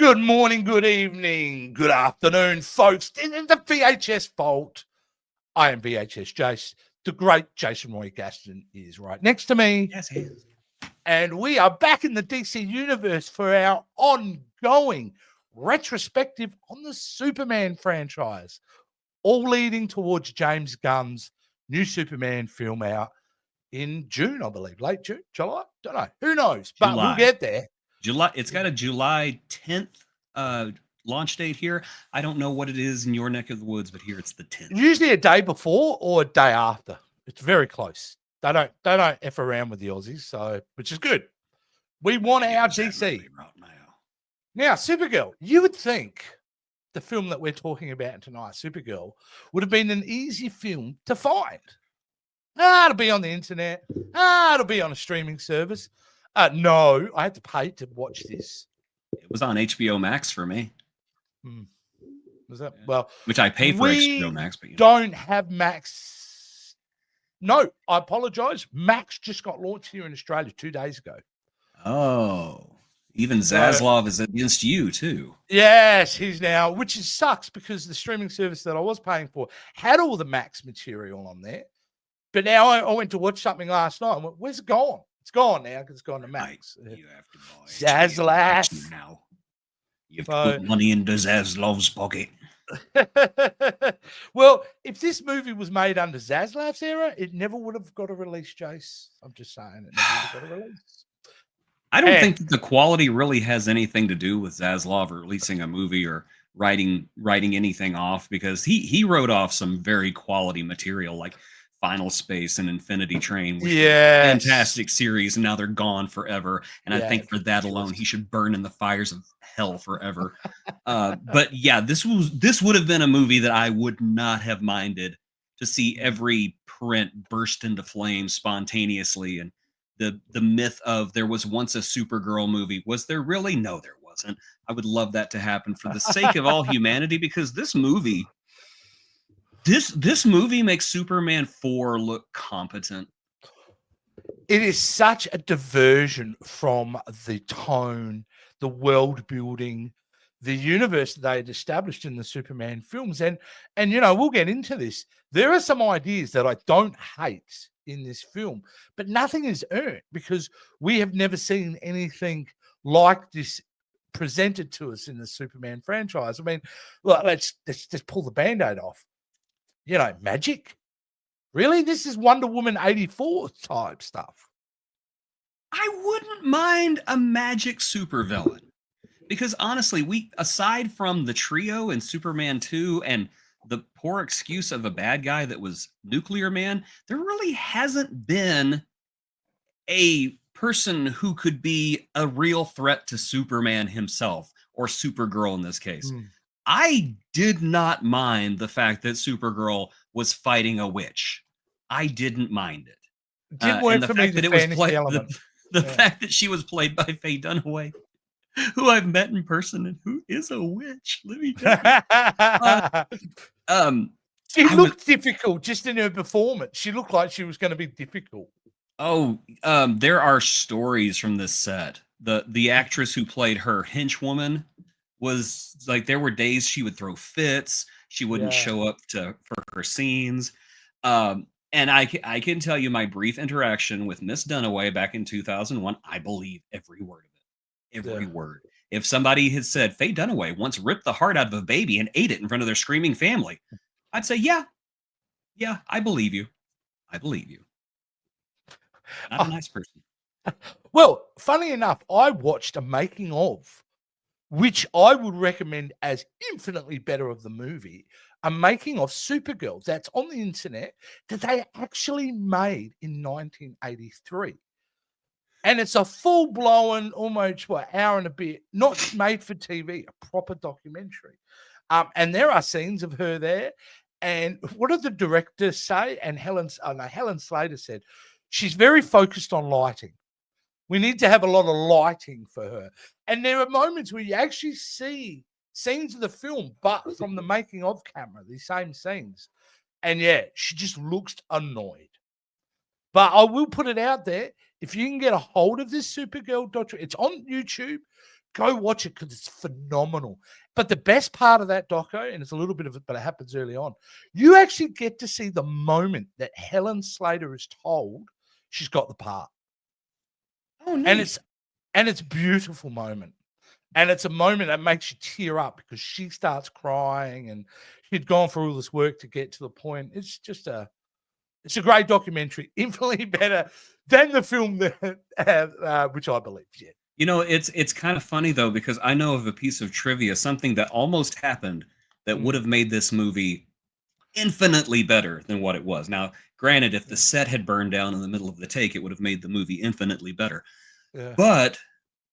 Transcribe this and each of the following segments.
Good morning, good evening, good afternoon, folks. This is the VHS Vault. I am VHS Jace. The great Jason Roy Gaston is right next to me. Yes, he is. And we are back in the DC universe for our ongoing retrospective on the Superman franchise, all leading towards James Gunn's new Superman film out in June, I believe. Late June, July? Don't know. Who knows? But we'll get there. July. It's got a July 10th launch date here. I don't know what it is in your neck of the woods, but here it's the 10th. Usually a day before or a day after. It's very close. They don't F around with the Aussies, so which is good. We want our DC. Now, Supergirl, you would think the film that we're talking about tonight, Supergirl, would have been an easy film to find. It'll be on the internet. It'll be on a streaming service. No, I had to pay to watch this. It was on HBO Max for me. Was that well? Which I pay for HBO Max, but don't have Max. No, I apologize. Max just got launched here in Australia 2 days ago. Oh, even Zaslav is against you too. Yes, he's now, which is sucks because the streaming service that I was paying for had all the Max material on there. But now I went to watch something last night and went, where's it gone? It's gone now because it's gone to Max. You have to buy Zaslav now. You've put money into Zaslav's pocket. Well, if this movie was made under Zaslav's era, it never would have got a release, Jace. I'm just saying it never would have got a release. I don't think that the quality really has anything to do with Zaslav releasing a movie or writing anything off, because he wrote off some very quality material like Final Space and Infinity Train, which were fantastic series, and now they're gone forever. And I think for that alone, he should burn in the fires of hell forever. But yeah, this would have been a movie that I would not have minded to see every print burst into flames spontaneously. And the myth of there was once a Supergirl movie, was there really? No, there wasn't. I would love that to happen for the sake of all humanity, because this movie makes Superman 4 look competent. It is such a diversion from the tone, the world building, the universe that they had established in the Superman films. And you know, we'll get into this. There are some ideas that I don't hate in this film, but nothing is earned because we have never seen anything like this presented to us in the Superman franchise. I mean, look, let's just pull the Band-Aid off. You know, magic? Really? This is Wonder Woman 84 type stuff. I wouldn't mind a magic supervillain, because honestly, aside from the trio in Superman 2 and the poor excuse of a bad guy that was Nuclear Man, there really hasn't been a person who could be a real threat to Superman himself, or Supergirl in this case. I did not mind the fact that Supergirl was fighting a witch. I didn't mind it. Didn't work for me. The fact that she was played by Faye Dunaway, who I've met in person and who is a witch. Let me tell you. She looked difficult just in her performance. She looked like she was going to be difficult. Oh, there are stories from this set. The actress who played her henchwoman was like, there were days she would throw fits. She wouldn't show up for her scenes. And I can tell you, my brief interaction with Miss Dunaway back in 2001, I believe every word of it. Every word. If somebody had said Faye Dunaway once ripped the heart out of a baby and ate it in front of their screaming family, I'd say, yeah, I believe you. I believe you. Not a nice person. Well, funny enough, I watched a making of, which I would recommend as infinitely better of the movie, a making of Supergirl that's on the internet that they actually made in 1983. And it's a full-blown, almost hour and a bit, not made for TV, a proper documentary. And there are scenes of her there. And what did the director say? And Helen Slater said, she's very focused on lighting. We need to have a lot of lighting for her. And there are moments where you actually see scenes of the film, but from the making of camera, these same scenes. And yeah, she just looks annoyed. But I will put it out there. If you can get a hold of this Supergirl documentary, it's on YouTube. Go watch it because it's phenomenal. But the best part of that doco, and it's a little bit of it, but it happens early on, you actually get to see the moment that Helen Slater is told she's got the part. Oh, neat. And it's a beautiful moment. And it's a moment that makes you tear up because she starts crying and she'd gone through all this work to get to the point. It's just it's a great documentary, infinitely better than the film that, which I believe, yeah. You know, it's kind of funny though, because I know of a piece of trivia, something that almost happened that would have made this movie infinitely better than what it was. Now, granted, if the set had burned down in the middle of the take, it would have made the movie infinitely better. Yeah. But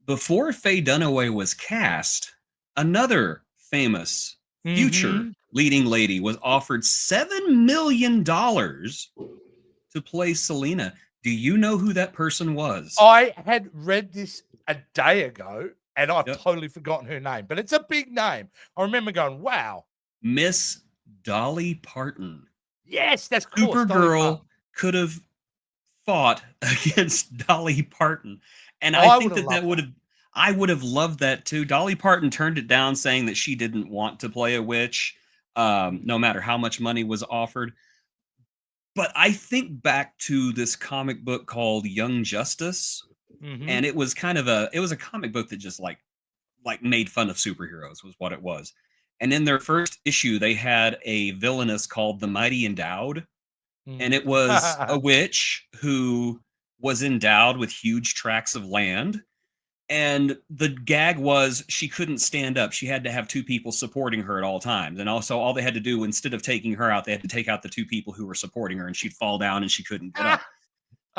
before Faye Dunaway was cast, another famous future leading lady was offered $7 million to play Selena. Do you know who that person was? I had read this a day ago, and I've totally forgotten her name, but it's a big name. I remember going, wow. Miss Dolly Parton. Yes, that's cool. Supergirl could have fought against Dolly Parton. And I think I would have loved that too. Dolly Parton turned it down, saying that she didn't want to play a witch, no matter how much money was offered. But I think back to this comic book called Young Justice, and it was kind of a comic book that just like made fun of superheroes was what it was. And in their first issue, they had a villainess called the Mighty Endowed, and it was a witch who was endowed with huge tracts of land. And the gag was she couldn't stand up. She had to have two people supporting her at all times. And also all they had to do, instead of taking her out, they had to take out the two people who were supporting her, and she'd fall down and she couldn't get up.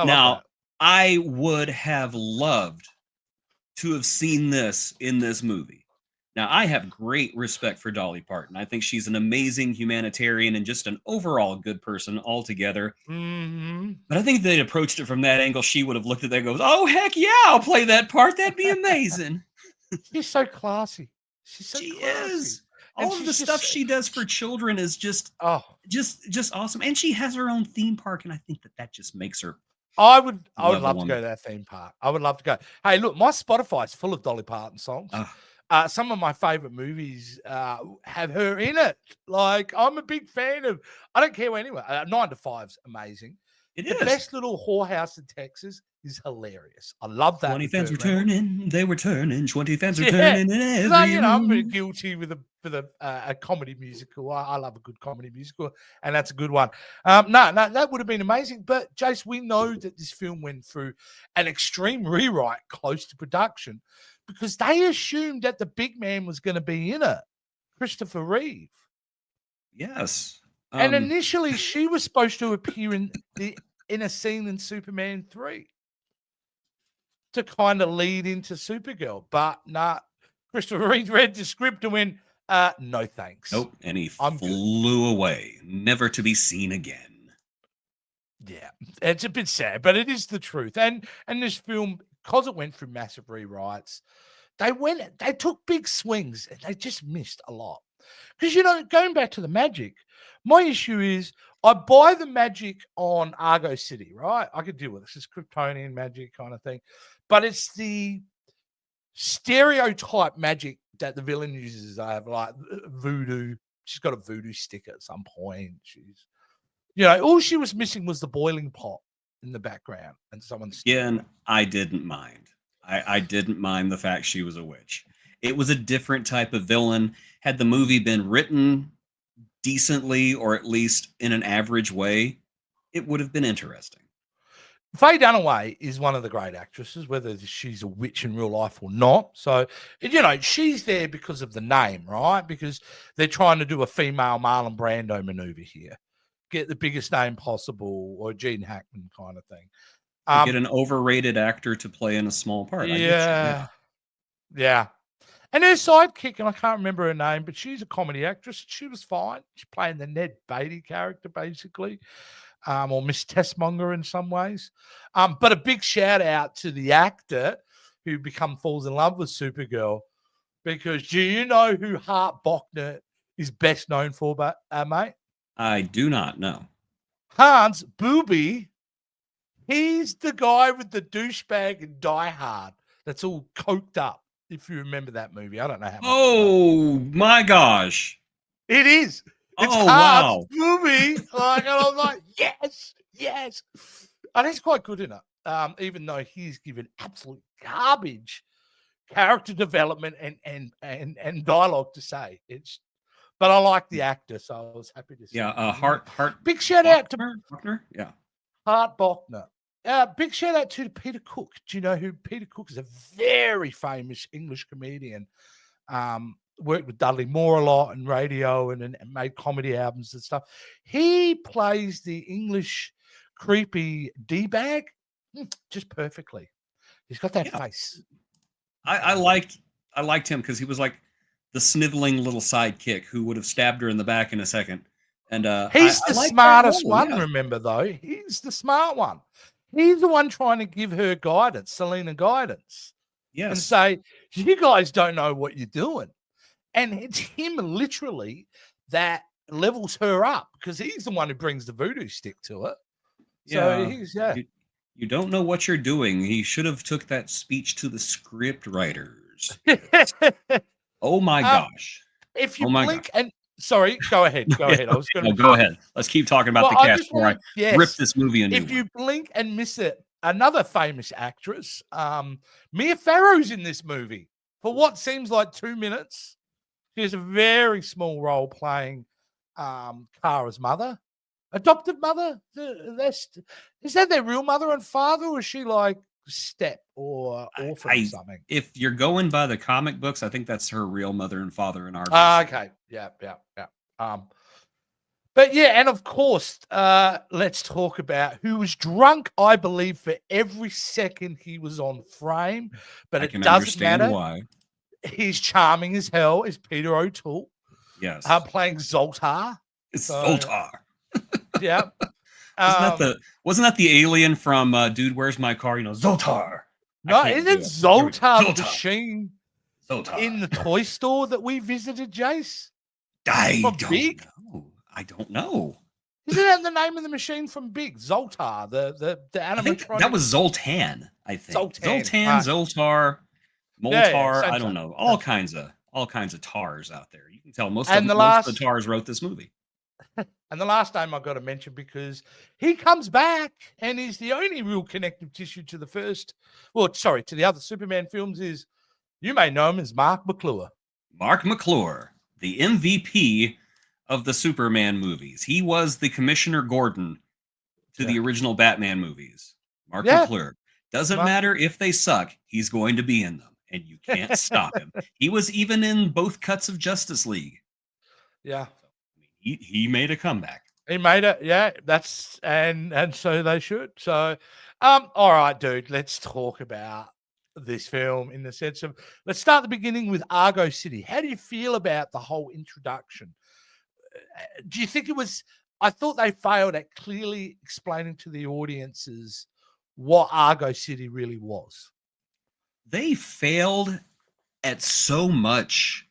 Now, I would have loved to have seen this in this movie. Now, I have great respect for Dolly Parton. I think she's an amazing humanitarian and just an overall good person altogether. But I think if they'd approached it from that angle, she would have looked at that and goes, oh, heck yeah, I'll play that part. That'd be amazing. She's so classy. She is. All of the stuff she does for children is just awesome. And she has her own theme park, and I think that just makes her. I would love to go to that theme park. I would love to go. Hey, look, my Spotify is full of Dolly Parton songs. Some of my favorite movies have her in it. Like, I'm a big fan of, I don't care anyway. 9 to 5's amazing. The best little whorehouse in Texas is hilarious. I love that. 20 fans were turning. They were turning. 20 fans were turning in every room. I'm very guilty with a comedy musical. I love a good comedy musical, and that's a good one. No, that would have been amazing. But, Jace, we know that this film went through an extreme rewrite close to production, because they assumed that the big man was going to be in it, Christopher Reeve. Yes. And initially, she was supposed to appear in a scene in Superman 3 to kind of lead into Supergirl. But Christopher Reeve read the script and went, no thanks. Nope. And he flew away, never to be seen again. Yeah, it's a bit sad, but it is the truth. And this film, because it went through massive rewrites, they took big swings and they just missed a lot. Because, going back to the magic, my issue is I buy the magic on Argo City, right? I could deal with this. It's Kryptonian magic kind of thing. But it's the stereotype magic that the villain uses. I have like voodoo. She's got a voodoo stick at some point. She's, all she was missing was the boiling pot in the background and someone's. Again, I didn't mind. I didn't mind the fact she was a witch. It was a different type of villain. Had the movie been written decently, or at least in an average way, it would have been interesting. Faye Dunaway is one of the great actresses, whether she's a witch in real life or not. So, she's there because of the name, right? Because they're trying to do a female Marlon Brando maneuver here. Get the biggest name possible, or Gene Hackman kind of thing. Get an overrated actor to play in a small part. Yeah. And her sidekick, and I can't remember her name, but she's a comedy actress. She was fine. She's playing the Ned Beatty character, basically, or Miss Tessmonger in some ways. But a big shout out to the actor who falls in love with Supergirl, because do you know who Hart Bochner is best known for, mate? I do not know. Hans Booby. He's the guy with the douchebag in Die Hard that's all coked up. if you remember that movie. I don't know how much. Oh my gosh. It is. It's Oh, Hart's wow. movie. Like, and I'm like, yes. And he's quite good in it. Even though he's given absolute garbage character development and dialogue to say. But I like the actor, so I was happy to see. Yeah, Hart. Big shout out to Buckner? Yeah. Hart Bochner. Big shout out to Peter Cook. Do you know who Peter Cook is? A very famous English comedian. Worked with Dudley Moore a lot in radio and made comedy albums and stuff. He plays the English creepy D-bag just perfectly. He's got that face. I liked him because he was like the sniveling little sidekick who would have stabbed her in the back in a second. And he's the smartest one, remember, though. He's the smart one. He's the one trying to give her guidance, Selena guidance. Yes. And say, you guys don't know what you're doing. And it's him literally that levels her up because he's the one who brings the voodoo stick to it. So he's, You don't know what you're doing. He should have took that speech to the script writers. Oh my gosh. If you blink and sorry, go ahead. Go ahead. I was going to go ahead. Let's keep talking about the cast before I rip this movie a new If you blink and miss it, another famous actress, Mia Farrow's in this movie for what seems like 2 minutes. She has a very small role playing Kara's mother. Adoptive mother? Is that their real mother and father, or is she like step or orphan or something? If you're going by the comic books, I think that's her real mother and father in our okay. Yeah. But yeah, and of course, let's talk about who was drunk, I believe, for every second he was on frame. But it doesn't matter. Why. He's charming as hell, is Peter O'Toole. Yes. Playing Zoltar. Zoltar. Yeah. Wasn't that the alien from Dude, Where's My Car? Zoltar. No, isn't Zoltar the machine Zoltar in the toy store that we visited, Jace? I don't know. Isn't that the name of the machine from Big? Zoltar, the animatronic. That was Zoltan, I think. Zoltar, Moltar, I don't know. All kinds of tars out there. You can tell most of the tars wrote this movie. And the last name I've got to mention because he comes back and he's the only real connective tissue to to the other Superman films is, you may know him as Mark McClure. Mark McClure, the MVP of the Superman movies. He was the Commissioner Gordon to the original Batman movies. Mark McClure. Doesn't matter if they suck, he's going to be in them, and you can't stop him. He was even in both cuts of Justice League. Yeah. He made a comeback. He made it, yeah. That's and so they should. So, all right, dude. Let's talk about this film in the sense of let's start the beginning with Argo City. How do you feel about the whole introduction? Do you think it was? I thought they failed at clearly explaining to the audiences what Argo City really was. They failed at so much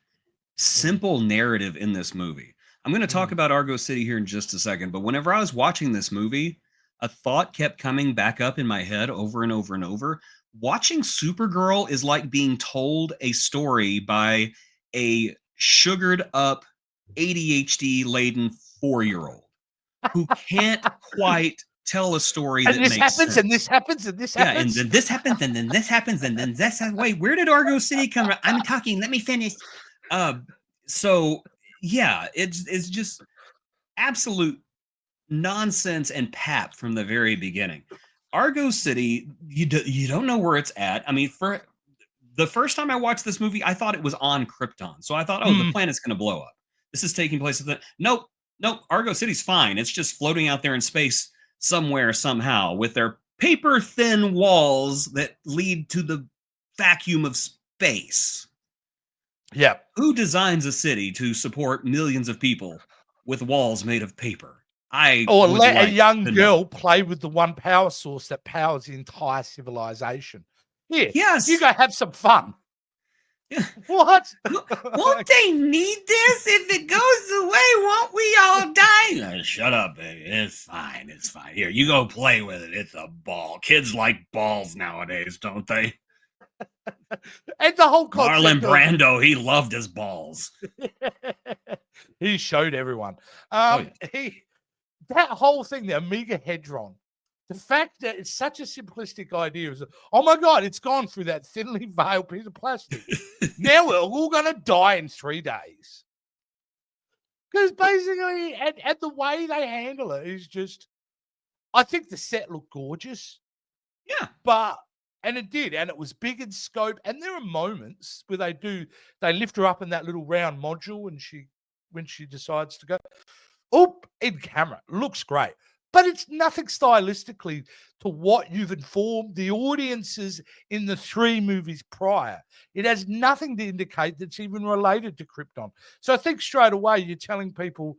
simple narrative in this movie. I'm going to talk about Argo City here in just a second, but whenever I was watching this movie, a thought kept coming back up in my head over and over and over. Watching Supergirl is like being told a story by a sugared up, ADHD-laden 4-year-old who can't quite tell a story that makes sense. And this happens, and this happens. Yeah, and then this happens, and then this happens, and then this. Wait, where did Argo City come from? I'm talking. Let me finish. So yeah, it's just absolute nonsense and pap from the very beginning. Argo City, you don't know where it's at. I mean, for the first time I watched this movie, I thought it was on Krypton. So I thought, the planet's going to blow up. This is taking place at the... Nope. Argo City's fine. It's just floating out there in space somewhere, somehow, with their paper-thin walls that lead to the vacuum of space. Yeah. Who designs a city to support millions of people with walls made of paper? Let a young girl play with the one power source that powers the entire civilization. Here, you go have some fun. Yeah. What? Won't they need this? If it goes away, won't we all die? Shut up, baby. It's fine. It's fine. Here, you go play with it. It's a ball. Kids like balls nowadays, don't they? And the whole Marlon concept of Brando, he loved his balls. he showed everyone. Oh, yeah. That whole thing, the Amiga Hedron, the fact that it's such a simplistic idea is, oh my God, it's gone through that thinly veiled piece of plastic. Now we're all going to die in 3 days. Because basically, and the way they handle it is just, I think the set looked gorgeous, Yeah. and it did, and it was big in scope. And there are moments where they lift her up in that little round module, and when she decides to go, in camera, looks great. But it's nothing stylistically to what you've informed the audiences in the 3 movies prior. It has nothing to indicate that's even related to Krypton. So I think straight away you're telling people,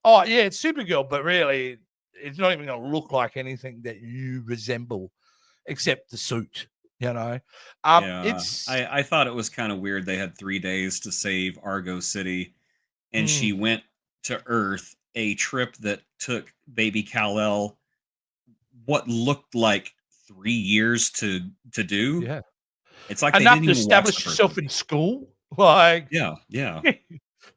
oh, yeah, it's Supergirl, but really it's not even going to look like anything that you resemble except the suit, Yeah. It's... I thought it was kind of weird. They had 3 days to save Argo City, and she Mm, went to Earth, a trip that took baby Kal-El what looked like 3 years to do. yeah. It's like they Enough didn't to even watch establish the first yourself in movie. school. Like, Yeah, yeah.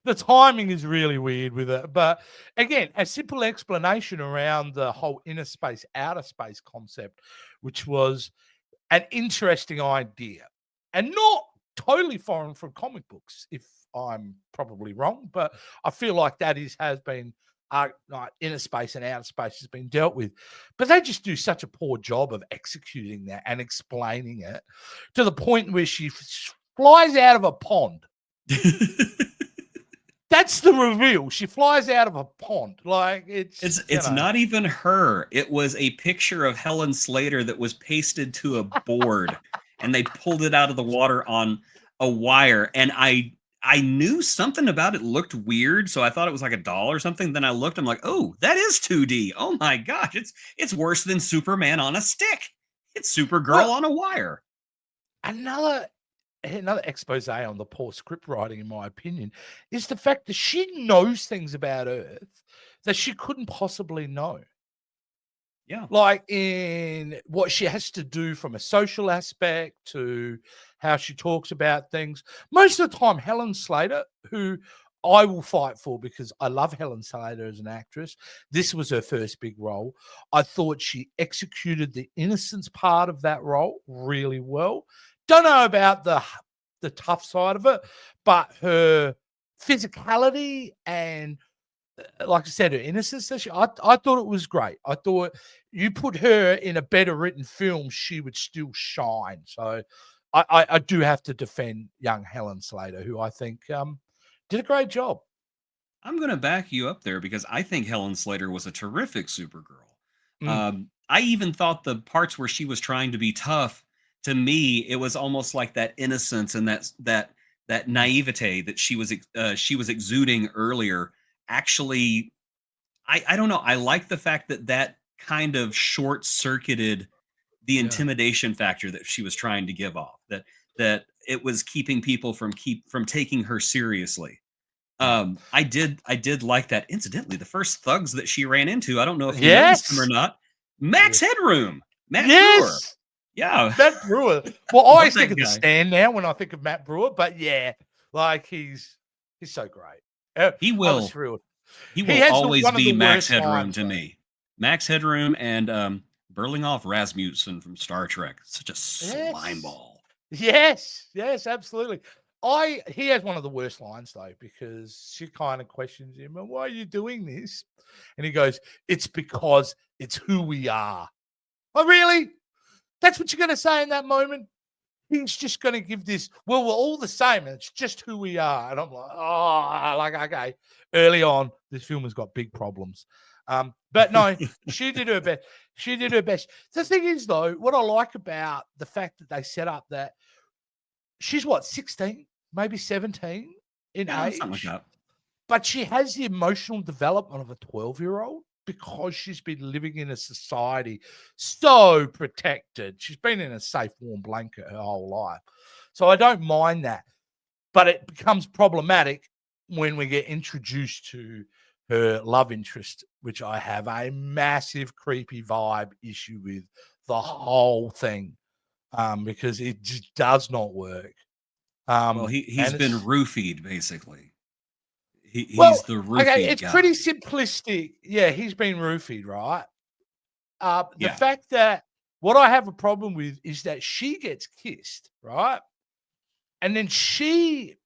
the timing is really weird with it. But again, a simple explanation around the whole inner space, outer space concept, which was an interesting idea and not totally foreign from comic books, if I'm probably wrong. But I feel like has been like inner space and outer space has been dealt with. But they just do such a poor job of executing that and explaining it to the point where she flies out of a pond. That's the reveal. She flies out of a pond. Like, It's not even her. It was a picture of Helen Slater that was pasted to a board, and they pulled it out of the water on a wire. And I knew something about it looked weird, so I thought it was like a doll or something. Then I looked, I'm like, oh, that is 2D. Oh my gosh, it's worse than Superman on a stick. It's Supergirl Well, on a wire. another expose on the poor script writing, in my opinion, is the fact that she knows things about Earth that she couldn't possibly know. Yeah. Like in what she has to do from a social aspect to how she talks about things. Most of the time, Helen Slater, who I will fight for because I love Helen Slater as an actress. This was her first big role. I thought she executed the innocence part of that role really well. Don't know about the tough side of it, but her physicality and, like I said, her innocence. I thought it was great. I thought you put her in a better written film, she would still shine. So I do have to defend young Helen Slater, who I think did a great job. I'm going to back you up there because I think Helen Slater was a terrific Supergirl. Mm, I even thought the parts where she was trying to be tough, to me, it was almost like that innocence and that naivete that she was exuding earlier. Actually, I don't know. I like the fact that kind of short circuited the yeah. intimidation factor that she was trying to give off. That it was keeping people from taking her seriously. I did like that. Incidentally, the first thugs that she ran into, I don't know if you noticed them or Yes. not. Max Yes. Headroom, Matt Brewer. Yes. Yeah, Matt Brewer. Well, I love always think that of The guy. Stand now when I think of Matt Brewer, but yeah, like he's so great. He I was will thrilled. he He will has always one of be the Max worst Headroom lines, to though. me. Max Headroom and Berlinghoff Rasmussen from Star Trek. Such a slime Yes. ball. Yes, absolutely. He has one of the worst lines though, because she kind of questions him, and why are you doing this? And he goes, it's because it's who we are. Oh, really? That's what you're going to say in that moment? He's just going to give this, well, we're all the same, and it's just who we are. And I'm like, oh, like, okay. Early on, this film has got big problems. But no, she did her best. She did her best. The thing is, though, what I like about the fact that they set up that she's what, 16, maybe 17 in Yeah, something like age, that. but she has the emotional development of a 12-year-old because she's been living in a society so protected. She's been in a safe, warm blanket her whole life. So I don't mind that. But it becomes problematic when we get introduced to her love interest, which I have a massive creepy vibe issue with the whole thing. because it just does not work. Well, he's And been it's roofied basically. He's well, the okay, roofied it's guy. pretty simplistic. Yeah, he's been roofied, right? The Yeah. fact that what I have a problem with is that she gets kissed, right? And then she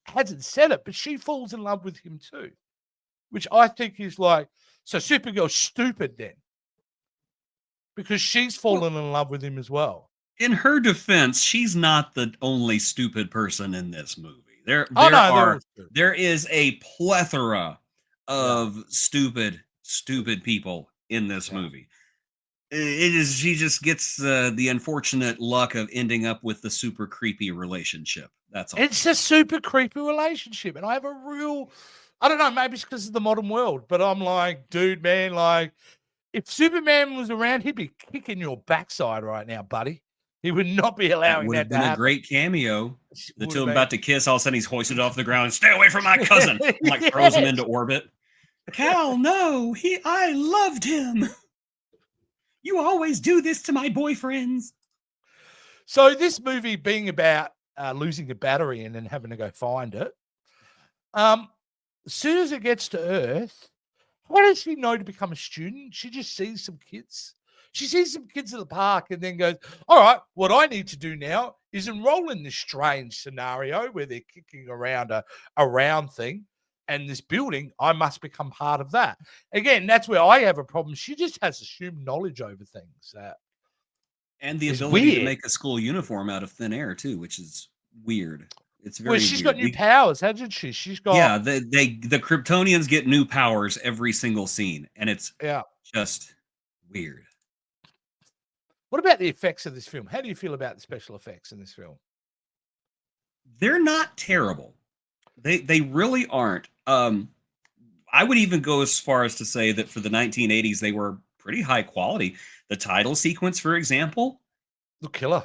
hasn't said it, but she falls in love with him too, which I think is like, so Supergirl's stupid then because she's Well, fallen in love with him as well. in her defense, she's not the only stupid person in this movie. There Oh there no, they're are all stupid. there is a plethora Yeah, of stupid people in this yeah. movie. It is she just gets the unfortunate luck of ending up with the super creepy relationship. That's all. It's a super creepy relationship, and I have a real, I don't know, maybe it's because of the modern world, but I'm like, dude, man, like, if Superman was around, he'd be kicking your backside right now, buddy. He would not be That allowing would have that to been a happen. great cameo. The Would two of have them been. about to kiss, all of a sudden he's hoisted off the ground. Stay away from my cousin. And like throws him into Yes. orbit. Cal, no, I loved him. You always do this to my boyfriends. So this movie being about losing a battery and then having to go find it, as soon as it gets to Earth, how does she know to become a student? She just sees some kids. She sees some kids at the park and then goes, all right, what I need to do now is enroll in this strange scenario where they're kicking around a round thing and this building. I must become part of that. Again, that's where I have a problem. She just has assumed knowledge over things. That And the is ability to weird. make a school uniform out of thin air too, which is weird. It's Well, very she's got weird. new powers, hasn't she? She's got, Yeah, the Kryptonians get new powers every single scene, and it's yeah. just weird. What about the effects of this film? How do you feel about the special effects in this film? They're not terrible. They really aren't. I would even go as far as to say that for the 1980s they were pretty high quality. The title sequence, for example, The killer.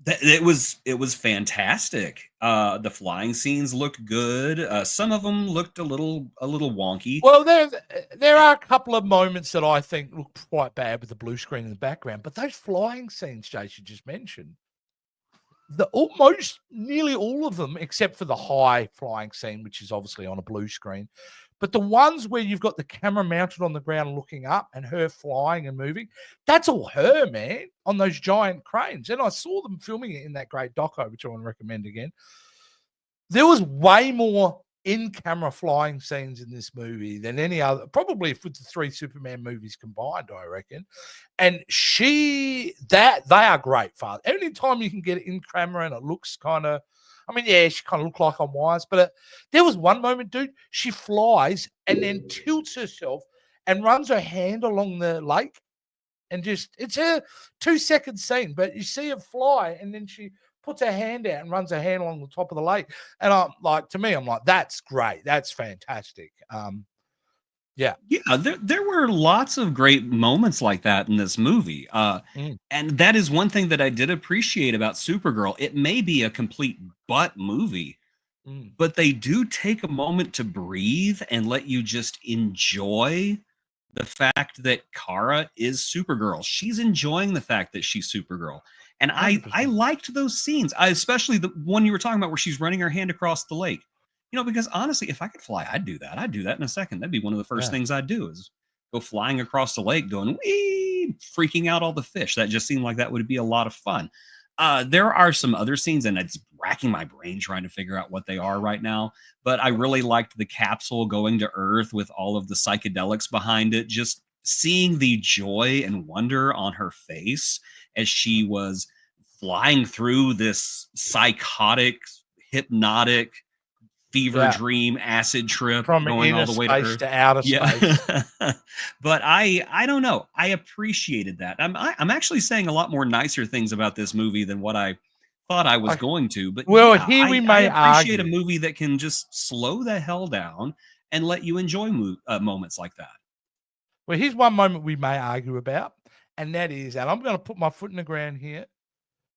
it was fantastic. The flying scenes looked good. Some of them looked a little wonky. Well, there are a couple of moments that I think look quite bad with the blue screen in the background, but those flying scenes, Jason just mentioned, the almost nearly all of them, except for the high flying scene, which is obviously on a blue screen. But the ones where you've got the camera mounted on the ground looking up and her flying and moving, that's all her, man, on those giant cranes. And I saw them filming it in that great doco, which I want to recommend again. There was way more in-camera flying scenes in this movie than any other, probably with the three Superman movies combined, I reckon. And they are great, Father. Anytime you can get it in camera and it looks kind of, I mean, yeah, she kind of looked like on wires, but there was one moment, dude, she flies and then tilts herself and runs her hand along the lake and just, it's a 2-second scene, but you see her fly and then she puts her hand out and runs her hand along the top of the lake. And I'm like, to me, I'm like, that's great. That's fantastic. Yeah. Yeah, there were lots of great moments like that in this movie. Mm, And that is one thing that I did appreciate about Supergirl. It may be a complete butt movie, mm. but they do take a moment to breathe and let you just enjoy the fact that Kara is Supergirl. She's enjoying the fact that she's Supergirl. And I 100%. liked those scenes. Especially the one you were talking about where she's running her hand across the lake. Because honestly, if I could fly, I'd do that. I'd do that in a second. That'd be one of the first Yeah. things I'd do is go flying across the lake, going wee, freaking out all the fish. That just seemed like that would be a lot of fun. There are some other scenes, and it's racking my brain trying to figure out what they are right now. But I really liked the capsule going to Earth with all of the psychedelics behind it. Just seeing the joy and wonder on her face as she was flying through this psychotic, hypnotic fever Yeah. dream acid trip From going all inner the way to space Earth. to outer Yeah. space. But I don't know. I appreciated that. I'm actually saying a lot more nicer things about this movie than what I thought I was I, going to. But well, yeah, here we I may appreciate a argue. movie that can just slow the hell down and let you enjoy moments like that. Well, here's one moment we may argue about, and that is, and I'm going to put my foot in the ground here.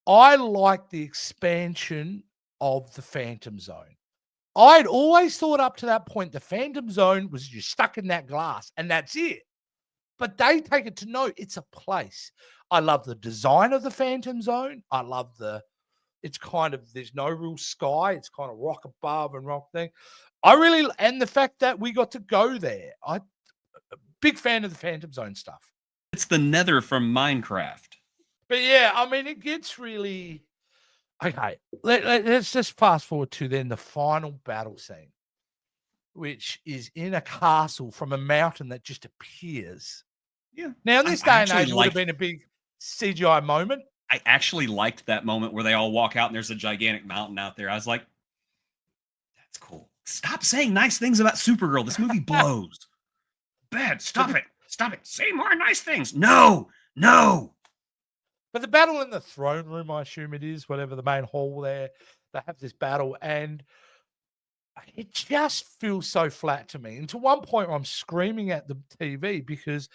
I like the expansion of the Phantom Zone. I'd always thought up to that point the Phantom Zone was you're stuck in that glass, and that's it. but they take it to know it's a place. I love the design of the Phantom Zone. I love it's kind of, there's no real sky. It's kind of rock above and rock thing. And the fact that we got to go there. Big fan of the Phantom Zone stuff. It's the Nether from Minecraft. But yeah, I mean, it gets really okay. Let's just fast forward to then the final battle scene, which is in a castle from a mountain that just appears. Yeah. Now, in this day and age, it would have been a big CGI moment. I actually liked that moment where they all walk out and there's a gigantic mountain out there. I was like, that's cool. Stop saying nice things about Supergirl. This movie blows. Bad. Stop it. Stop it. Say more nice things. No. But the battle in the throne room, I assume it is, whatever, the main hall there, they have this battle, and it just feels so flat to me. And to one point, I'm screaming at the TV because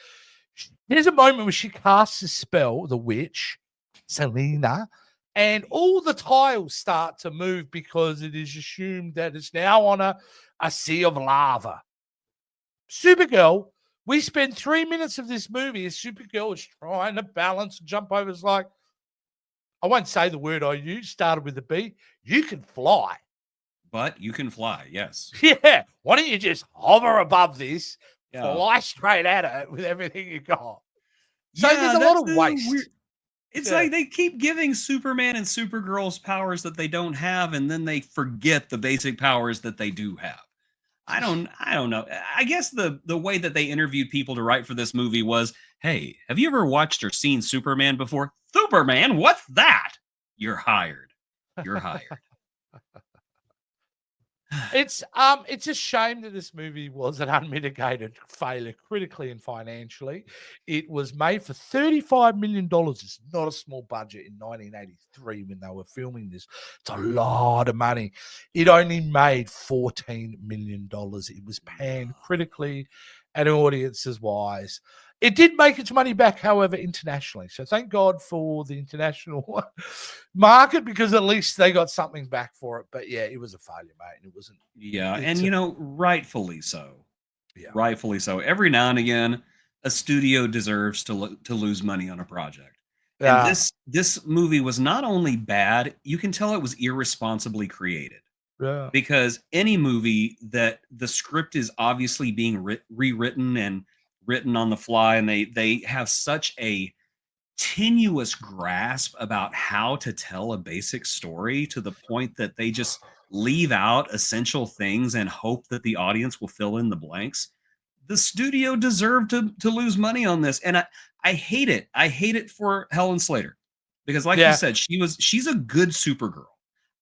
there's a moment where she casts a spell, the witch, Selena, and all the tiles start to move because it is assumed that it's now on a sea of lava. Supergirl, we spend 3 minutes of this movie as Supergirl is trying to balance and jump over. It's like, I won't say the word I used, started with a B. You can fly. But you can fly, yes. Yeah. Why don't you just hover above this, fly straight at it with everything you got? So there's a lot of waste. It's like they keep giving Superman and Supergirl's powers that they don't have, and then they forget the basic powers that they do have. I don't know. I guess the way that they interviewed people to write for this movie was, hey, have you ever watched or seen Superman before? Superman? What's that? You're hired. You're hired. It's a shame that this movie was an unmitigated failure critically and financially. It was made for $35 million. It's not a small budget in 1983 when they were filming this. It's a lot of money. It only made $14 million. It was panned critically and audiences wise. It did make its money back, however, internationally. So thank God for the international market, because at least they got something back for it. But yeah, it was a failure, mate. It wasn't. Yeah, and rightfully so. Yeah, rightfully so. Every now and again, a studio deserves to lose money on a project. And this movie was not only bad, you can tell it was irresponsibly created. Yeah. Because any movie that the script is obviously being rewritten and written on the fly, and they have such a tenuous grasp about how to tell a basic story to the point that they just leave out essential things and hope that the audience will fill in the blanks. The studio deserved to lose money on this, and I hate it. I hate it for Helen Slater, because like you said, she's a good Supergirl.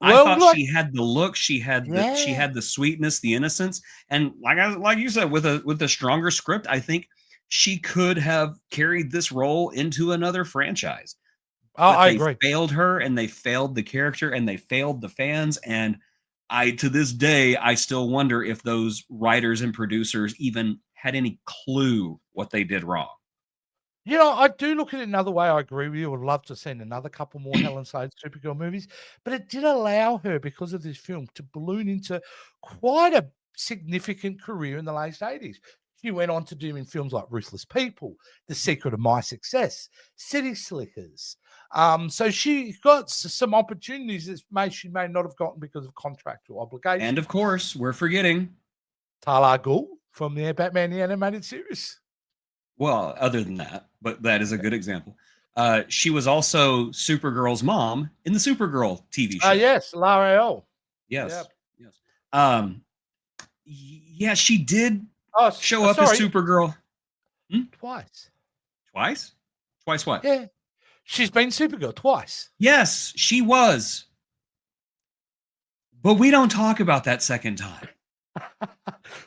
I thought she had the look, she had the sweetness, the innocence, and like you said, with a stronger script, I think she could have carried this role into another franchise. I agree. They failed her, and they failed the character, and they failed the fans, and to this day, I still wonder if those writers and producers even had any clue what they did wrong. I do look at it another way. I agree with you. I'd love to see another couple more Helen Slater Supergirl movies, but it did allow her, because of this film, to balloon into quite a significant career in the late 80s. She went on to doing films like Ruthless People, The Secret of My Success, City Slickers. So she got some opportunities that she may not have gotten because of contractual obligations. And of course, we're forgetting Talia al Ghul from the Batman the Animated Series. Well, other than that, but that is a good example. She was also Supergirl's mom in the Supergirl TV show. Yes, L'Oreal. Yes, yes. Yeah, she did show up as Supergirl. Twice. Twice? Twice what? Yeah. She's been Supergirl twice. Yes, she was. But we don't talk about that second time.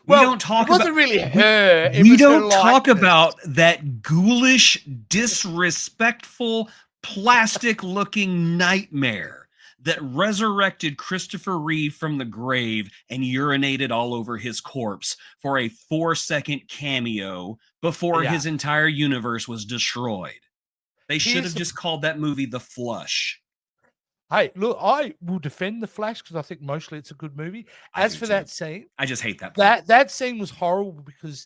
Well, we don't talk about, wasn't really her. We don't talk about that ghoulish, disrespectful, plastic-looking nightmare that resurrected Christopher Reeve from the grave and urinated all over his corpse for a 4-second cameo before his entire universe was destroyed. They should have just called that movie The Flush. Hey, look, I will defend The Flash because I think mostly it's a good movie. As for that scene, I just hate that. That scene was horrible because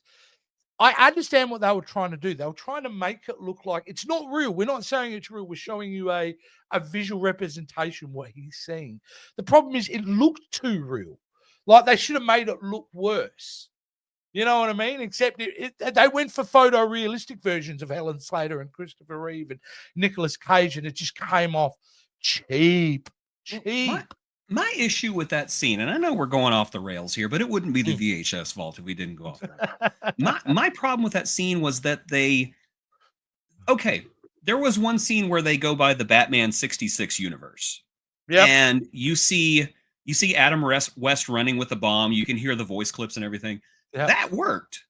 I understand what they were trying to do. They were trying to make it look like it's not real. We're not saying it's real. We're showing you a visual representation of what he's seeing. The problem is it looked too real. Like they should have made it look worse. You know what I mean? Except they went for photorealistic versions of Helen Slater and Christopher Reeve and Nicolas Cage, and it just came off cheap. My issue with that scene, and I know we're going off the rails here, but it wouldn't be the VHS Vault if we didn't go off the rails. my problem with that scene was that there was one scene where they go by the Batman 66 universe. Yeah. And you see Adam West running with the bomb. You can hear the voice clips and everything. Yep. That worked.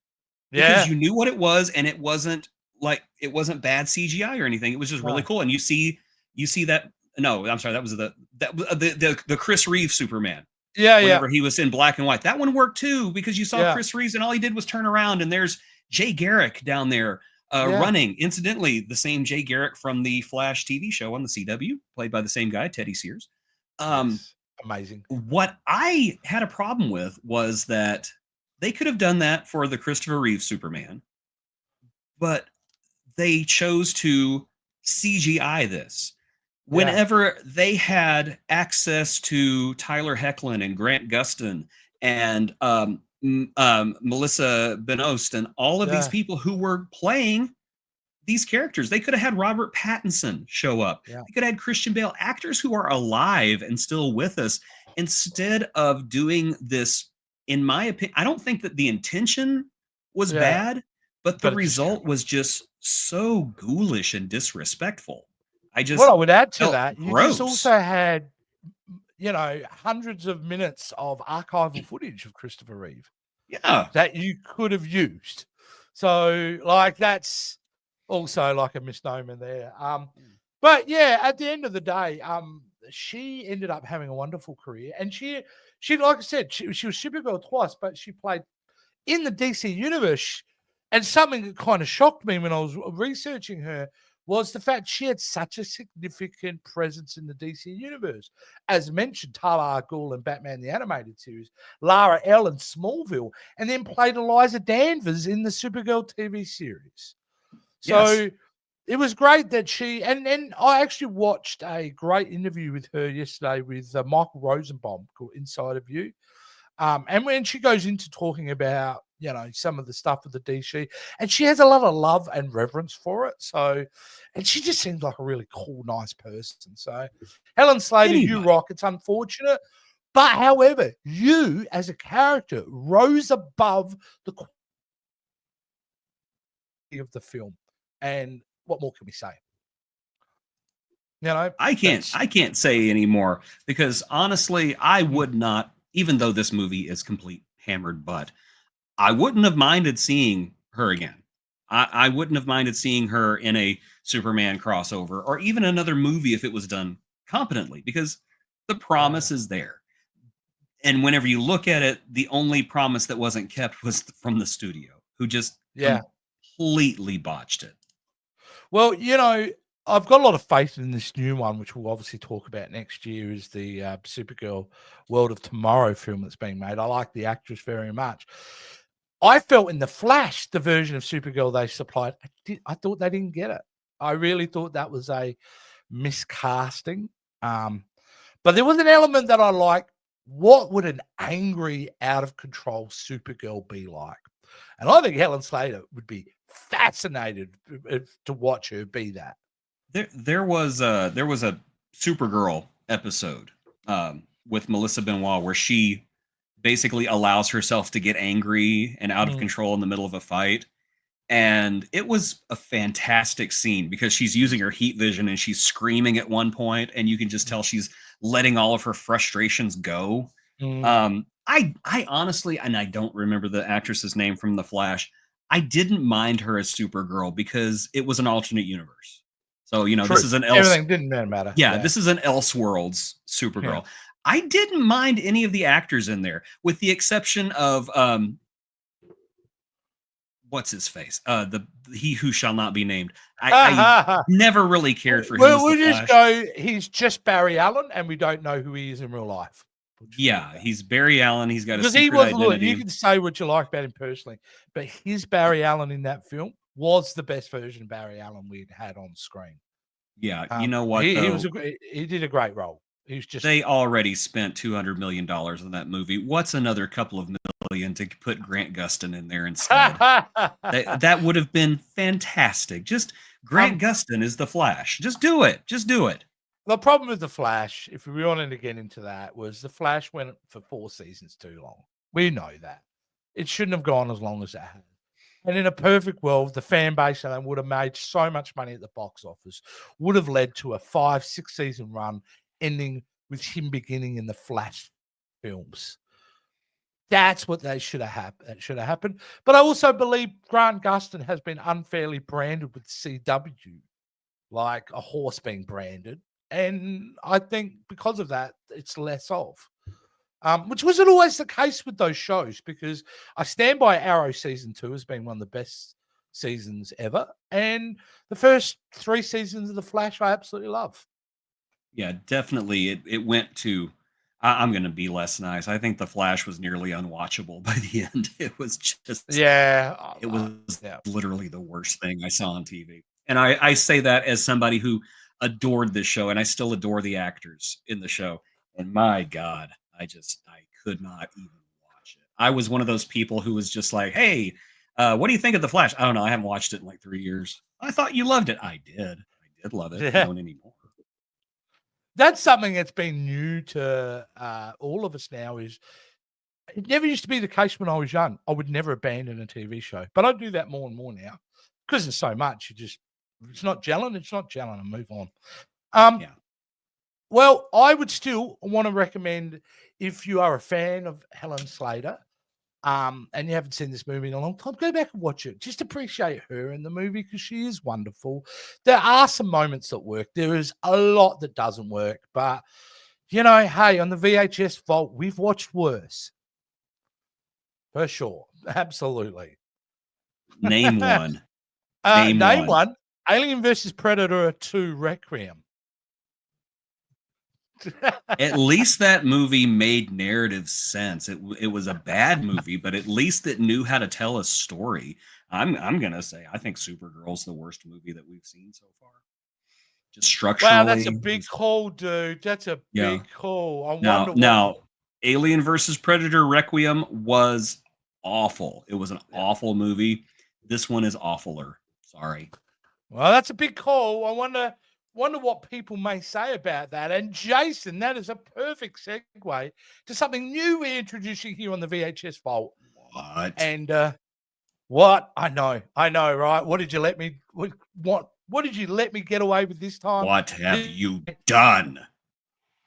Because you knew what it was, and it wasn't bad CGI or anything. It was just really cool. And you see that. No, I'm sorry. That was the Chris Reeve Superman. Yeah, whenever he was in black and white. That one worked too, because you saw Chris Reeves and all he did was turn around, and there's Jay Garrick down there running. Incidentally, the same Jay Garrick from the Flash TV show on the CW, played by the same guy, Teddy Sears. Amazing. What I had a problem with was that they could have done that for the Christopher Reeve Superman, but they chose to CGI this. Whenever they had access to Tyler Hoechlin and Grant Gustin and Melissa Benoist and all of these people who were playing these characters, they could have had Robert Pattinson show up. Yeah. They could have had Christian Bale, actors who are alive and still with us, instead of doing this. In my opinion, I don't think that the intention was bad, but the result was just so ghoulish and disrespectful. What I would add to that, you just also had, hundreds of minutes of archival footage of Christopher Reeve. Yeah. That you could have used. So, that's also like a misnomer there. But yeah, at the end of the day, she ended up having a wonderful career. And she like I said, she was Supergirl twice, but she played in the DC universe. And something that kind of shocked me when I was researching her was the fact she had such a significant presence in the DC universe. As mentioned, Talia al Ghul in Batman the Animated Series, Lara L in Smallville, and then played Eliza Danvers in the Supergirl TV series. So it was great that she, and I actually watched a great interview with her yesterday with Michael Rosenbaum called Inside of You. And when she goes into talking about, some of the stuff with the DC, and she has a lot of love and reverence for it. So, and she just seems like a really cool, nice person. So, Helen Slater, you rock. It's unfortunate. But however, you as a character rose above the quality of the film. And what more can we say? I can't say anymore, because honestly, I would not, even though this movie is complete hammered butt, I wouldn't have minded seeing her again. I wouldn't have minded seeing her in a Superman crossover, or even another movie if it was done competently, because the promise is there. And whenever you look at it, the only promise that wasn't kept was from the studio, who just completely botched it. Well, I've got a lot of faith in this new one, which we'll obviously talk about next year, is the Supergirl World of Tomorrow film that's being made. I like the actress very much. I felt in The Flash, the version of Supergirl they supplied, I thought they didn't get it. I really thought that was a miscasting. But there was an element that I liked. What would an angry, out of control Supergirl be like? And I think Helen Slater would be fascinated to watch her be that. There was a Supergirl episode with Melissa Benoist where she basically allows herself to get angry and out of control in the middle of a fight. And it was a fantastic scene, because she's using her heat vision and she's screaming at one point, and you can just tell she's letting all of her frustrations go. I honestly, and I don't remember the actress's name from The Flash, I didn't mind her as Supergirl because it was an alternate universe. So, this is everything didn't matter. Yeah, this is an Elseworlds Supergirl. Yeah. I didn't mind any of the actors in there, with the exception of what's his face? He who shall not be named. I never really cared for him. We'll just go, he's just Barry Allen, and we don't know who he is in real life. Yeah, he's Barry Allen. He's got a because he secret was. Look, identity. you can say what you like about him personally, but his Barry Allen in that film was the best version of Barry Allen we'd had on screen. Yeah, you know what though? He did a great role. He was just. They already spent $200 million on that movie. What's another couple of million to put Grant Gustin in there instead? that would have been fantastic. Just Grant Gustin is the Flash. Just do it. Just do it. The problem with the Flash, if we wanted to get into that, was the Flash went for 4 seasons too long. We know that. It shouldn't have gone as long as it had. And in a perfect world, the fan base and they would have made so much money at the box office, would have led to a 5-6 season run ending with him beginning in the Flash films. That's what they should have happened. But I also believe Grant Gustin has been unfairly branded with CW, like a horse being branded. And I think because of that, it's less of. Which wasn't always the case with those shows, because I stand by Arrow season 2 as being one of the best seasons ever. And the first 3 seasons of The Flash, I absolutely love. Yeah, definitely. It went to, I'm going to be less nice. I think The Flash was nearly unwatchable by the end. It was just, it was literally the worst thing I saw on TV. And I say that as somebody who adored this show, and I still adore the actors in the show. And my God, I could not even watch it. I was one of those people who was just like, hey, what do you think of The Flash? I don't know. I haven't watched it in like 3 years. I thought you loved it. I did love it. I don't anymore. That's something that's been new to all of us now. Is it never used to be the case when I was young. I would never abandon a TV show, but I do that more and more now because there's so much. It's not gelling. It's not gelling, and move on. Well, I would still want to recommend, if you are a fan of Helen Slater, and you haven't seen this movie in a long time, go back and watch it. Just appreciate her in the movie because she is wonderful. There are some moments that work. There is a lot that doesn't work, but hey, on the VHS Vault, we've watched worse. For sure. Absolutely. Name one. Name one. Alien vs. Predator 2 Requiem. At least that movie made narrative sense. It was a bad movie, but at least it knew how to tell a story. I'm gonna say I think Supergirl's the worst movie that we've seen so far. Just structurally. Wow, that's a big call, dude. That's a big call. Now, Alien versus Predator Requiem was awful. It was an awful movie. This one is awfuler. Sorry. Well, that's a big call. I wonder what people may say about that. And Jason, that is a perfect segue to something new we're introducing here on the VHS Vault. What? And what? I know, right? What did you let me? What did you let me get away with this time? What have you done?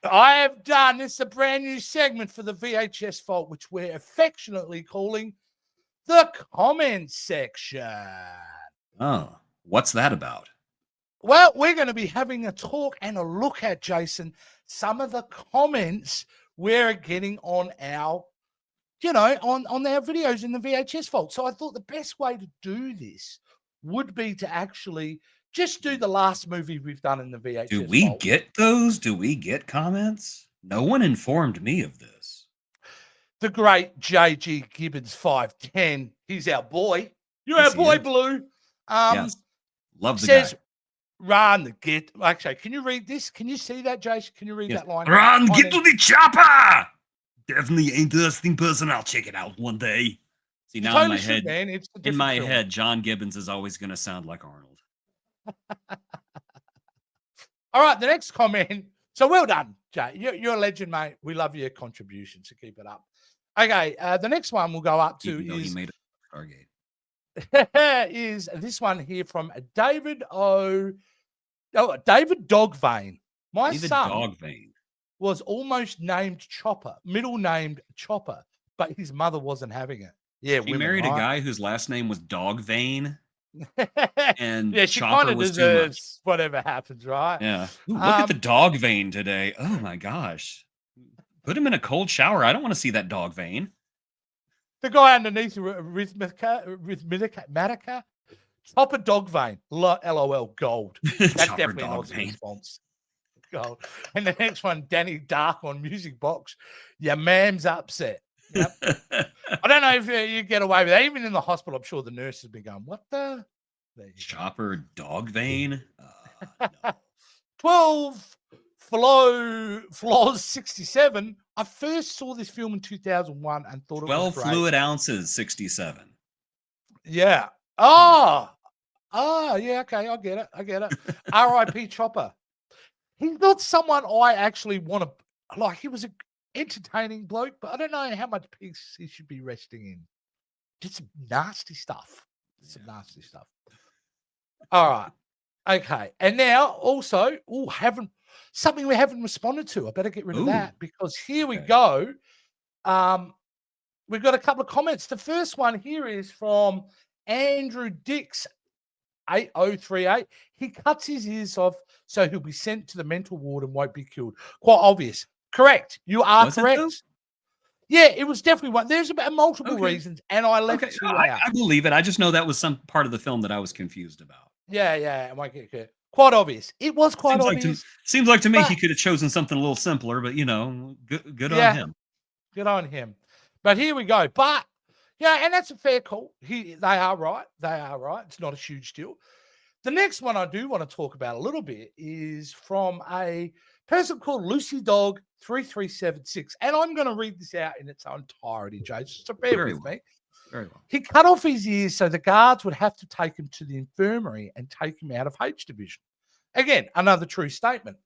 I have done. This is a brand new segment for the VHS Vault, which we're affectionately calling the comment section. Oh, what's that about? Well, we're going to be having a talk and a look at, Jason, some of the comments we're getting on our, on our videos in the VHS Vault. So I thought the best way to do this would be to actually just do the last movie we've done in the VHS Vault. Do we get those? Do we get comments? No one informed me of this. The great J.G. Gibbons 510. He's our boy. You're our boy, Blue. Yes. Love the guy. Run, get. Actually, can you read this? Can you see that, Jason? Can you read that line? Run, get to the chopper. Definitely interesting person. I'll check it out one day. See, now in my head, John Gibbons is always going to sound like Arnold. All right, the next comment. So well done, Jay. You're a legend, mate. We love your contribution, so keep it up. Okay, the next one we'll go up to he made a Stargate. is this one here from David Dogvane. My son Dogvane was almost named Chopper, middle named Chopper, but his mother wasn't having it. Yeah, he married a guy whose last name was Dogvane. And yeah, she kind of deserves whatever happens, right? Yeah. Ooh, look at the Dogvane today. Oh my gosh. Put him in a cold shower. I don't want to see that Dogvane. The guy underneath Arithmetica, Chopper Dogvane, LOL gold. That's definitely an Aussie response. Gold. And the next one, Danny Dark on Music Box. Your mam's upset. Yep. I don't know if you get away with that. Even in the hospital, I'm sure the nurse has been going, what the? Chopper dog vein? No. 12 Flaws 67. I first saw this film in 2001 and thought 12 it was great. fluid ounces, 67. Yeah. Yeah, okay, I get it. R.I.P. Chopper. He's not someone I actually want to like. He was an entertaining bloke, but I don't know how much peace he should be resting in. Did some nasty stuff. All right. Okay. And now also, something we haven't responded to. I better get rid of that because here we go. We've got a couple of comments. The first one here is from Andrew Dix 8038. He cuts his ears off so he'll be sent to the mental ward and won't be killed. Quite obvious. Correct. You are correct. Yeah, it was definitely one. There's about multiple reasons, and I left two out. I believe it. I just know that was some part of the film that I was confused about. Yeah. I might get quite obvious. It was quite obvious. Seems like to me he could have chosen something a little simpler, but good on him. Good on him. But here we go. But yeah, and that's a fair call. They are right. It's not a huge deal. The next one I do want to talk about a little bit is from a person called Lucy Dog 3376. And I'm going to read this out in its entirety, Jay. So bear with me. Very well. He cut off his ears so the guards would have to take him to the infirmary and take him out of H division. Again, another true statement.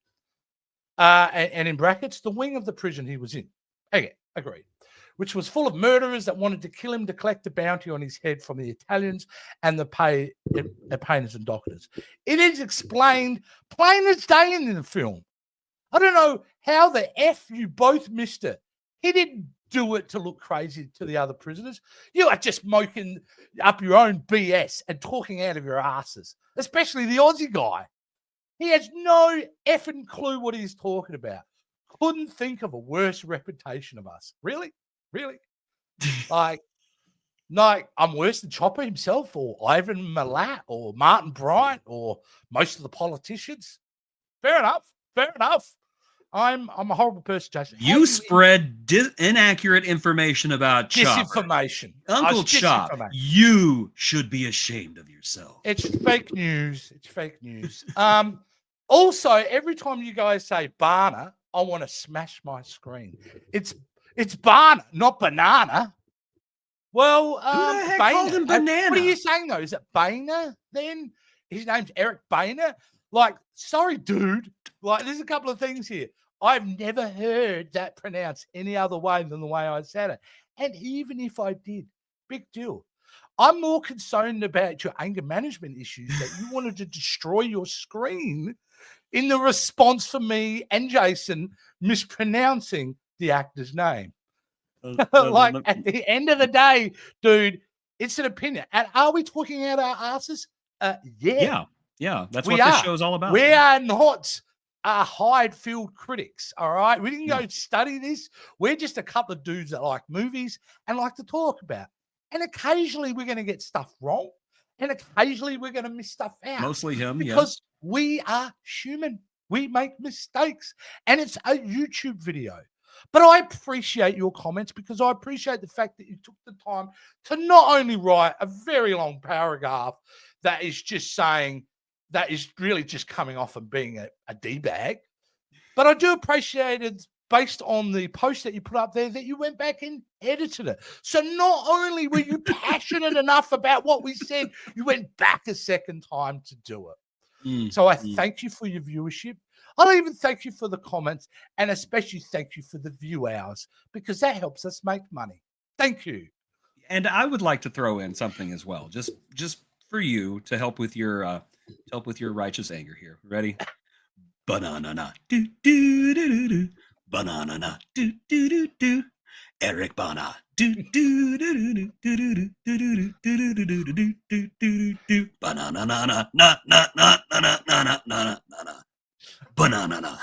And in brackets, the wing of the prison he was in. Again, agreed. Which was full of murderers that wanted to kill him to collect a bounty on his head from the Italians and the painters and doctors. It is explained plain as day in the film. I don't know how the F you both missed it. He didn't do it to look crazy to the other prisoners. You are just smoking up your own BS and talking out of your asses, especially the Aussie guy. He has no effing clue what he's talking about. Couldn't think of a worse reputation of us. Really? like I'm worse than Chopper himself or Ivan Milat or Martin Bryant or most of the politicians. Fair enough. I'm a horrible person, Jason. You spread inaccurate information about Chopper. Disinformation. Uncle Chop, you should be ashamed of yourself. It's fake news. Also, every time you guys say Barna, I want to smash my screen. It's Barna, not banana. Well, who the heck called him banana? What are you saying though? Is it Boehner then? His name's Eric Boehner. Like, sorry, dude. Like, there's a couple of things here. I've never heard that pronounced any other way than the way I said it. And even if I did, big deal. I'm more concerned about your anger management issues that you wanted to destroy your screen in the response for me and Jason mispronouncing the actor's name. Like, at the end of the day, dude, it's an opinion. And are we talking out our asses? Yeah. That's what this show's all about. We are not Hyde-Field critics, all right? We didn't go study this. We're just a couple of dudes that like movies and like to talk about. And occasionally we're going to get stuff wrong. And occasionally we're going to miss stuff out. Mostly him, because we are human. We make mistakes. And it's a YouTube video. But I appreciate your comments because I appreciate the fact that you took the time to not only write a very long paragraph that is just saying, that is really just coming off and being a D-bag. But I do appreciate it based on the post that you put up there that you went back and edited it. So not only were you passionate enough about what we said, you went back a second time to do it. So I thank you for your viewership. I'll even thank you for the comments and especially thank you for the view hours because that helps us make money. Thank you. And I would like to throw in something as well, just for you to help with your righteous anger here. Ready? Banana do do do do do. Banana do do do do. Eric Bana do do do do do do do do do do do do. Banana na na na na na na na na na. Banana.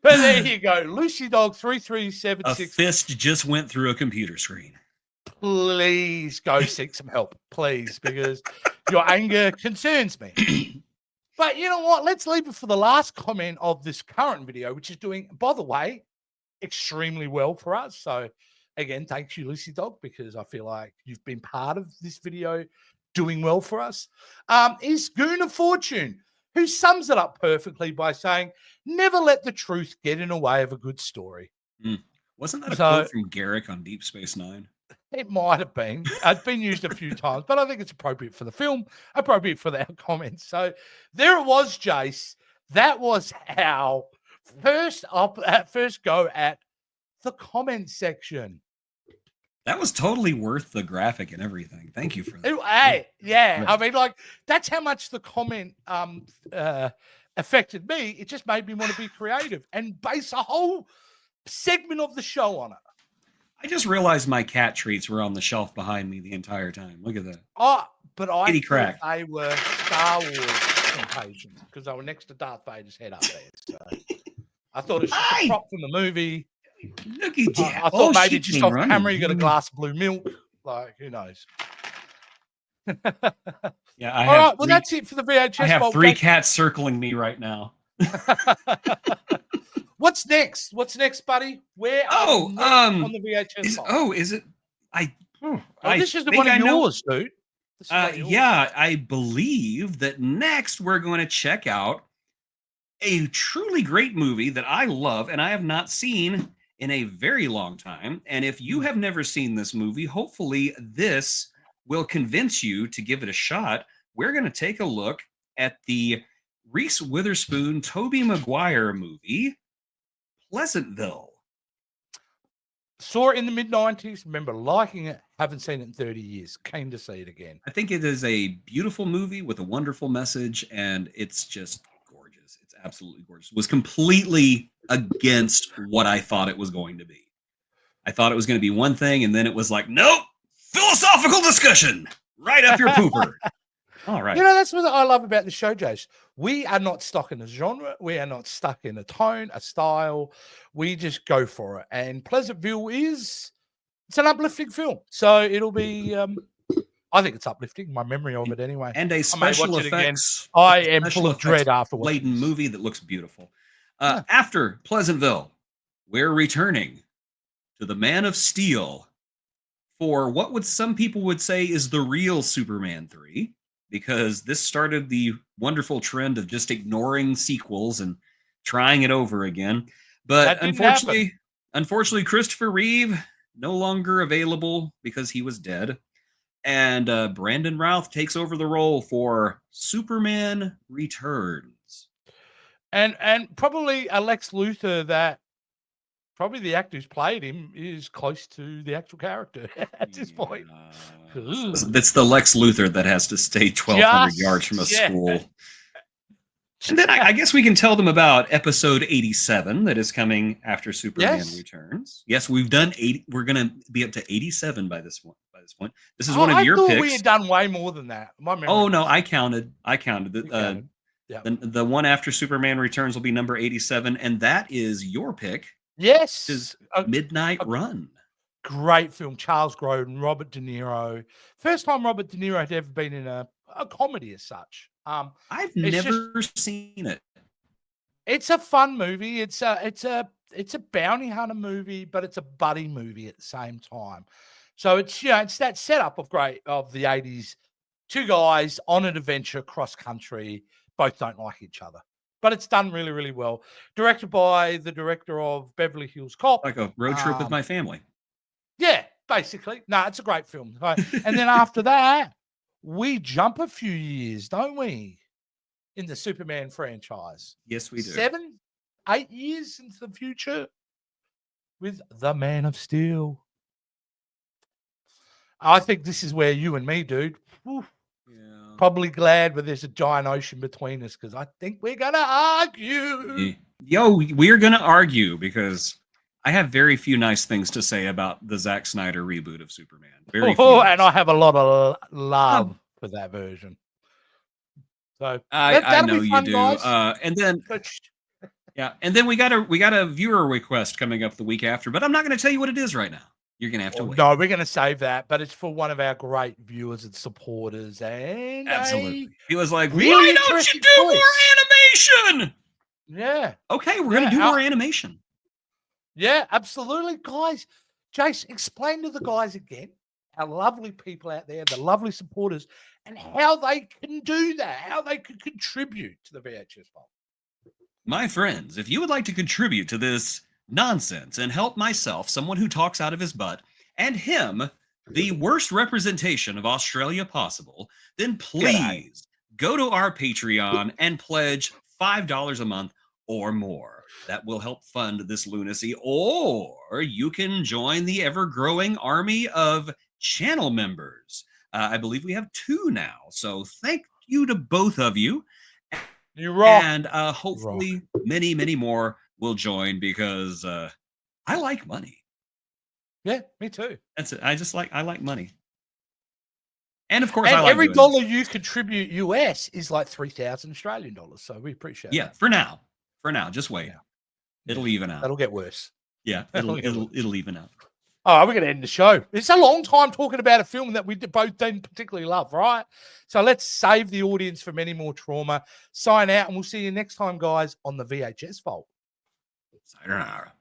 But there you go. Lucy Dog 3376. A fist just went through a computer screen. Please go seek some help, please, because your anger concerns me. But you know what? Let's leave it for the last comment of this current video, which is doing, by the way, extremely well for us. So again, thanks you, Lucy Dog, because I feel like you've been part of this video doing well for us. Is Goon of Fortune, who sums it up perfectly by saying, never let the truth get in the way of a good story. Wasn't that a quote from Garrick on Deep Space Nine? It might have been. It's been used a few times, but I think it's appropriate for the film, appropriate for our comments. So there it was, Jace. That was our first go at the comment section. That was totally worth the graphic and everything. Thank you for that. Hey, yeah. I mean, like, that's how much the comment affected me. It just made me want to be creative and base a whole segment of the show on it. I just realized my cat treats were on the shelf behind me the entire time. Look at that. Oh, but I thought they were Star Wars impatiens because they were next to Darth Vader's head up there. So I thought it was just a prop from the movie. Look at that. I thought maybe just off camera you got a glass of blue milk. Like, who knows? Yeah, All right, well, that's it for the VHS. I have 3 cats circling me right now. What's next? What's next, buddy? Where are we on the VHS? Is it? This is one of yours, dude. Yeah, I believe that next we're going to check out a truly great movie that I love and I have not seen in a very long time. And if you have never seen this movie, hopefully this will convince you to give it a shot. We're going to take a look at the Reese Witherspoon, Tobey Maguire movie, Pleasantville. Saw it in the mid-90s. Remember liking it. Haven't seen it in 30 years. Came to see it again. I think it is a beautiful movie with a wonderful message, and it's just gorgeous. It's absolutely gorgeous. It was completely against what I thought it was going to be. I thought it was going to be one thing, and then it was like, nope, philosophical discussion right up your pooper. All right. You know, that's what I love about the show, Jace. We are not stuck in a genre. We are not stuck in a tone, a style. We just go for it. And Pleasantville it's an uplifting film. So it'll be, I think it's uplifting, my memory of it anyway. And a special effects. I am full of dread afterwards. Laden movie that looks beautiful. After Pleasantville, we're returning to the Man of Steel for what would some people would say is the real Superman 3. Because this started the wonderful trend of just ignoring sequels and trying it over again. But unfortunately, Christopher Reeve no longer available because he was dead. And Brandon Routh takes over the role for Superman Returns. And probably Lex Luthor that probably the actor who's played him is close to the actual character at this point. That's the Lex Luthor that has to stay 1,200 yards from a school. And then I guess we can tell them about episode 87 that is coming after Superman Returns. Yes, we've done 80. We're going to be up to 87 by this point. This is one of your picks. We had done way more than that. Oh no, I counted. The one after Superman Returns will be number 87, and that is your pick. Yes, is Midnight Run. Great film. Charles Grodin, Robert De Niro. First time Robert De Niro had ever been in a comedy as such. I've never seen it. It's a fun movie. It's a bounty hunter movie, but it's a buddy movie at the same time. So it's it's that setup of the 80s. 2 guys on an adventure cross country, both don't like each other. But it's done really, really well. Directed by the director of Beverly Hills Cop. Like a road trip with my family. Yeah, basically. No, it's a great film. Right? And then after that, we jump a few years, don't we? In the Superman franchise. Yes, we do. 7, 8 years into the future with the Man of Steel. I think this is where you and me, dude. Probably glad where there's a giant ocean between us because I think we're going to argue. We're going to argue because I have very few nice things to say about the Zack Snyder reboot of Superman. Very few. And I have a lot of love for that version. So I know you do. Guys. And then and then we got a viewer request coming up the week after, but I'm not going to tell you what it is right now. You're gonna have to wait. No, we're going to save that, but it's for one of our great viewers and supporters, and Absolutely. He was like, really "Why don't you interesting do choice." more animation?" Yeah. Okay, we're gonna do more animation. Yeah, absolutely, guys. Jace, explain to the guys again, our lovely people out there, the lovely supporters, and how they can do that, how they can contribute to the VHS Vault. My friends, if you would like to contribute to this nonsense and help myself, someone who talks out of his butt, and him, the worst representation of Australia possible, then please go to our Patreon and pledge $5 a month or more. That will help fund this lunacy. Or you can join the ever-growing army of channel members. I believe we have 2 now. So thank you to both of you. You rock. And hopefully many, many more will join because I like money. Yeah, me too. That's it. I like money. And of course, and I like every doing dollar this. you contribute US is like 3,000 Australian dollars. So we appreciate Yeah, that. for now. For now, just wait. Yeah. It'll even out. That'll get worse. Yeah, it'll even out. Oh, we're going to end the show. It's a long time talking about a film that we both didn't particularly love, right? So let's save the audience from any more trauma. Sign out, and we'll see you next time, guys, on the VHS Vault. Sayonara.